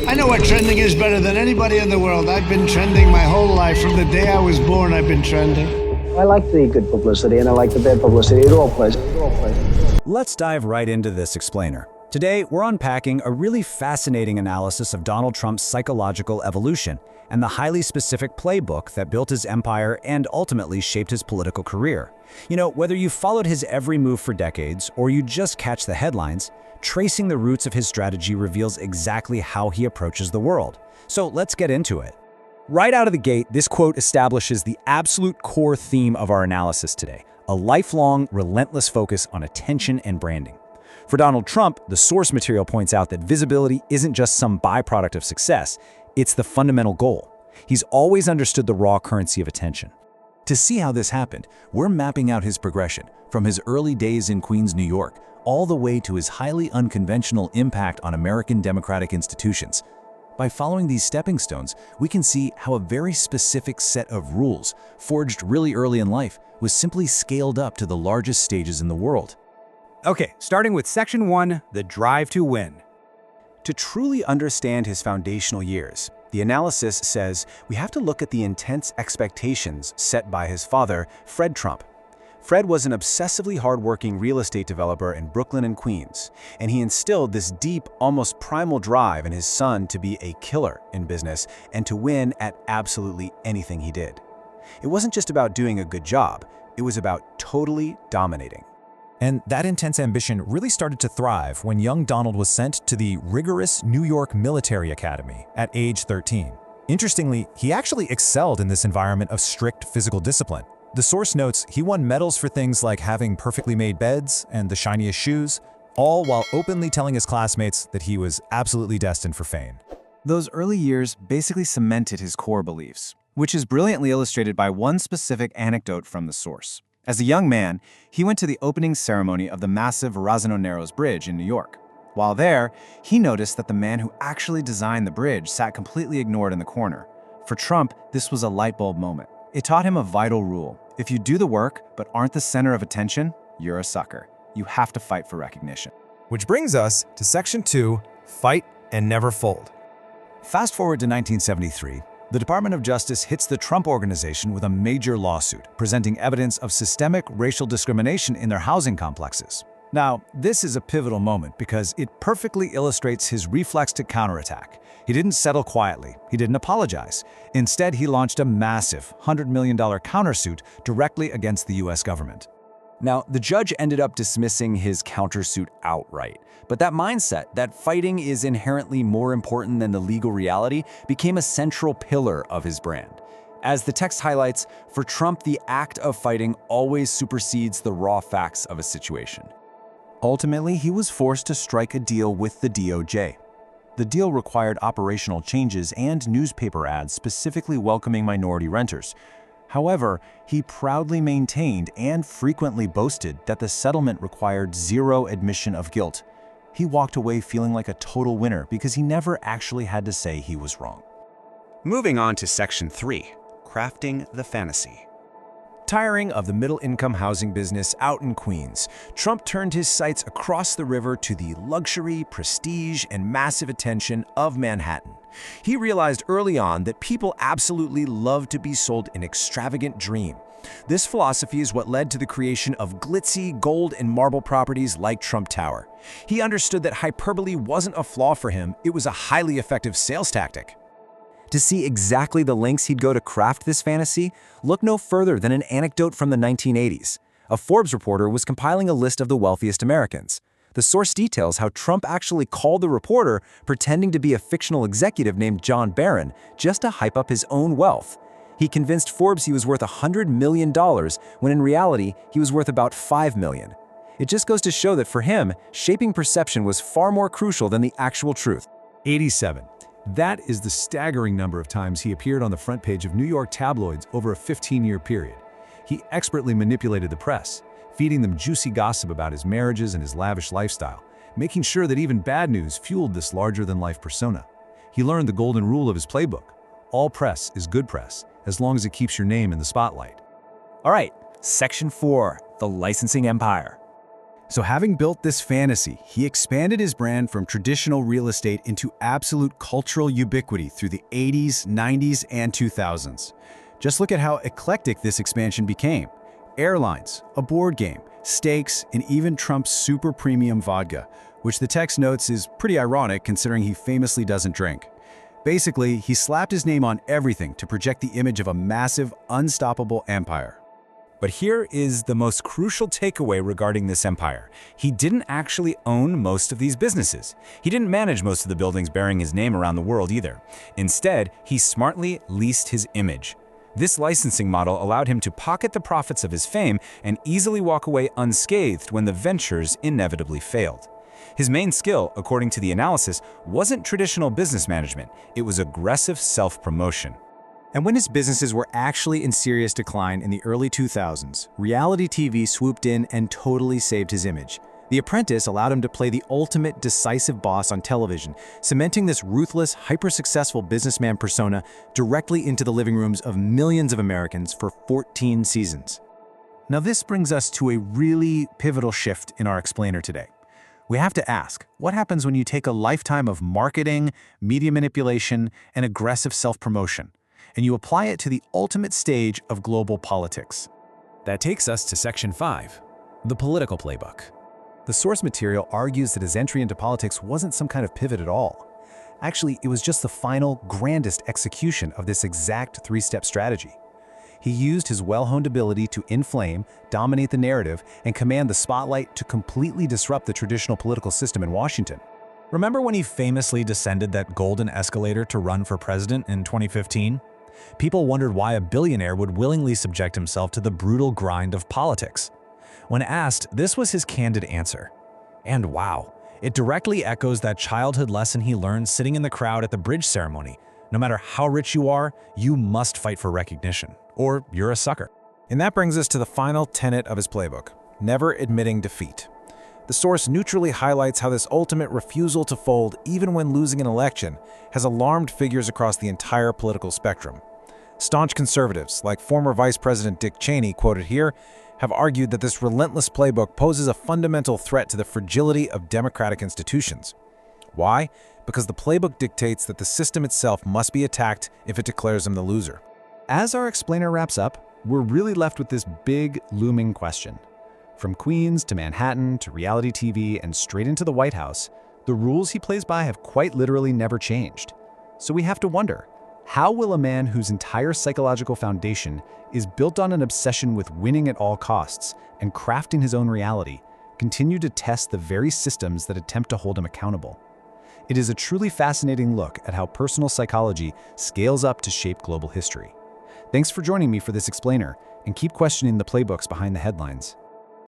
I know what trending is better than anybody in the world. I've been trending my whole life. From the day I was born, I've been trending. I like the good publicity and I like the bad publicity. It all plays. Let's dive right into this explainer. Today, we're unpacking a really fascinating analysis of Donald Trump's psychological evolution and the highly specific playbook that built his empire and ultimately shaped his political career. You know, whether you followed his every move for decades or you just catch the headlines, tracing the roots of his strategy reveals exactly how he approaches the world. So let's get into it. Right out of the gate, this quote establishes the absolute core theme of our analysis today: a lifelong, relentless focus on attention and branding. For Donald Trump, the source material points out that visibility isn't just some byproduct of success, it's the fundamental goal. He's always understood the raw currency of attention. To see how this happened, we're mapping out his progression from his early days in Queens, New York, all the way to his highly unconventional impact on American democratic institutions. By following these stepping stones, we can see how a very specific set of rules, forged really early in life, was simply scaled up to the largest stages in the world. Okay, starting with Section 1, the drive to win. To truly understand his foundational years, the analysis says we have to look at the intense expectations set by his father, Fred Trump. Fred was an obsessively hardworking real estate developer in Brooklyn and Queens, and he instilled this deep, almost primal drive in his son to be a killer in business and to win at absolutely anything he did. It wasn't just about doing a good job, it was about totally dominating. And that intense ambition really started to thrive when young Donald was sent to the rigorous New York Military Academy at age 13. Interestingly, he actually excelled in this environment of strict physical discipline. The source notes he won medals for things like having perfectly made beds and the shiniest shoes, all while openly telling his classmates that he was absolutely destined for fame. Those early years basically cemented his core beliefs, which is brilliantly illustrated by one specific anecdote from the source. As a young man, he went to the opening ceremony of the massive Verrazano Narrows Bridge in New York. While there, he noticed that the man who actually designed the bridge sat completely ignored in the corner. For Trump, this was a light bulb moment. It taught him a vital rule. If you do the work but aren't the center of attention, you're a sucker. You have to fight for recognition. Which brings us to Section 2, fight and never fold. Fast forward to 1973. The Department of Justice hits the Trump Organization with a major lawsuit, presenting evidence of systemic racial discrimination in their housing complexes. Now, this is a pivotal moment because it perfectly illustrates his reflex to counterattack. He didn't settle quietly. He didn't apologize. Instead, he launched a massive $100 million countersuit directly against the US government. Now, the judge ended up dismissing his countersuit outright. But that mindset, that fighting is inherently more important than the legal reality, became a central pillar of his brand. As the text highlights, for Trump, the act of fighting always supersedes the raw facts of a situation. Ultimately, he was forced to strike a deal with the DOJ. The deal required operational changes and newspaper ads specifically welcoming minority renters. However, he proudly maintained and frequently boasted that the settlement required zero admission of guilt. He walked away feeling like a total winner because he never actually had to say he was wrong. Moving on to Section 3, crafting the fantasy. Tiring of the middle-income housing business out in Queens, Trump turned his sights across the river to the luxury, prestige, and massive attention of Manhattan. He realized early on that people absolutely love to be sold an extravagant dream. This philosophy is what led to the creation of glitzy gold and marble properties like Trump Tower. He understood that hyperbole wasn't a flaw for him, it was a highly effective sales tactic. To see exactly the lengths he'd go to craft this fantasy, look no further than an anecdote from the 1980s. A Forbes reporter was compiling a list of the wealthiest Americans. The source details how Trump actually called the reporter pretending to be a fictional executive named John Barron just to hype up his own wealth. He convinced Forbes he was worth $100 million, when in reality, he was worth about $5 million. It just goes to show that for him, shaping perception was far more crucial than the actual truth. 87. That is the staggering number of times he appeared on the front page of New York tabloids over a 15-year period. He expertly manipulated the press, feeding them juicy gossip about his marriages and his lavish lifestyle, making sure that even bad news fueled this larger-than-life persona. He learned the golden rule of his playbook: all press is good press, as long as it keeps your name in the spotlight. All right, Section 4, the licensing empire. So having built this fantasy, he expanded his brand from traditional real estate into absolute cultural ubiquity through the 80s, 90s, and 2000s. Just look at how eclectic this expansion became. Airlines, a board game, steaks, and even Trump's super premium vodka, which the text notes is pretty ironic considering he famously doesn't drink. Basically, he slapped his name on everything to project the image of a massive, unstoppable empire. But here is the most crucial takeaway regarding this empire. He didn't actually own most of these businesses. He didn't manage most of the buildings bearing his name around the world either. Instead, he smartly leased his image. This licensing model allowed him to pocket the profits of his fame and easily walk away unscathed when the ventures inevitably failed. His main skill, according to the analysis, wasn't traditional business management. It was aggressive self-promotion. And when his businesses were actually in serious decline in the early 2000s, reality TV swooped in and totally saved his image. The Apprentice allowed him to play the ultimate decisive boss on television, cementing this ruthless, hyper-successful businessman persona directly into the living rooms of millions of Americans for 14 seasons. Now this brings us to a really pivotal shift in our explainer today. We have to ask, what happens when you take a lifetime of marketing, media manipulation, and aggressive self-promotion, and you apply it to the ultimate stage of global politics? That takes us to Section 5, the political playbook. The source material argues that his entry into politics wasn't some kind of pivot at all. Actually, it was just the final, grandest execution of this exact three-step strategy. He used his well-honed ability to inflame, dominate the narrative, and command the spotlight to completely disrupt the traditional political system in Washington. Remember when he famously descended that golden escalator to run for president in 2015? People wondered why a billionaire would willingly subject himself to the brutal grind of politics. When asked, this was his candid answer. And wow, it directly echoes that childhood lesson he learned sitting in the crowd at the bridge ceremony. No matter how rich you are, you must fight for recognition, or you're a sucker. And that brings us to the final tenet of his playbook, never admitting defeat. The source neutrally highlights how this ultimate refusal to fold, even when losing an election, has alarmed figures across the entire political spectrum. Staunch conservatives, like former Vice President Dick Cheney, quoted here, have argued that this relentless playbook poses a fundamental threat to the fragility of democratic institutions. Why? Because the playbook dictates that the system itself must be attacked if it declares him the loser. As our explainer wraps up, we're really left with this big, looming question. From Queens to Manhattan to reality TV and straight into the White House, the rules he plays by have quite literally never changed. So we have to wonder, how will a man whose entire psychological foundation is built on an obsession with winning at all costs and crafting his own reality continue to test the very systems that attempt to hold him accountable? It is a truly fascinating look at how personal psychology scales up to shape global history. Thanks for joining me for this explainer, and keep questioning the playbooks behind the headlines.